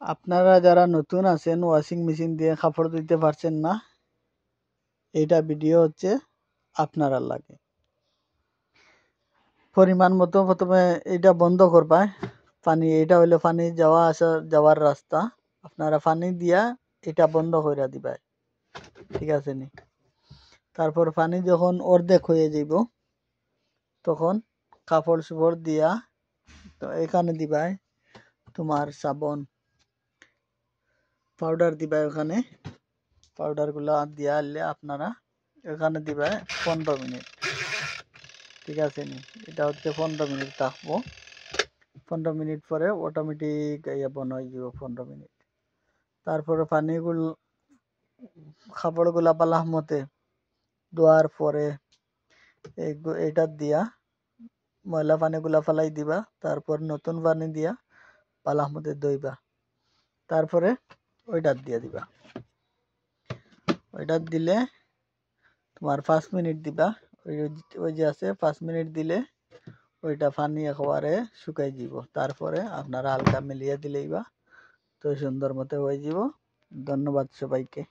আপনারা যারা নতুন আছেন ওয়াশিং মেশিন দিয়ে কাপড় ধুইতে পারছেন না, এইটা ভিডিও হচ্ছে আপনারা লাগে। পরিমাণ মতো প্রথমে এটা বন্ধ করবা। পানি, এটা হইলো পানি যাওয়া আসা যাওয়ার রাস্তা। আপনারা পানি দিয়া এটা বন্ধ করে দিবা, ঠিক আছে নি? তারপর পানি যখন অর্ধেক হয়ে যাইব তখন কাপড় চোপড় দিয়া তো এখানে দিবা তোমার সাবন পাউডার দিবা। এখানে পাউডার গুলা দিয়া আনলে আপনারা এখানে দিবা 15 মিনিট, ঠিক আছে নি? এটা হচ্ছে 15 মিনিট থাকবো। 15 মিনিট পরে অটোমেটিক বন হয়ে যাব 15 মিনিট। তারপরে পানিগুলো কাপড়গুলা পালাহ মতে ধোয়ার পরে এটা দিয়া ময়লা পানিগুলা ফালাই দিবা। তারপর নতুন পানি দিয়া পালাহ মতে ধুইবা। তারপরে ওইটা দিয়া দিবা। ওইটা দিলে তোমার 5 মিনিট দিবা। ওই যে আছে 5 মিনিট দিলে ওইটা পানি একেবারে শুকাই যাব। তারপরে আপনারা হালকা মিলিয়ে দিলেইবা তো সুন্দর মতো হয়ে যাব। ধন্যবাদ সবাইকে।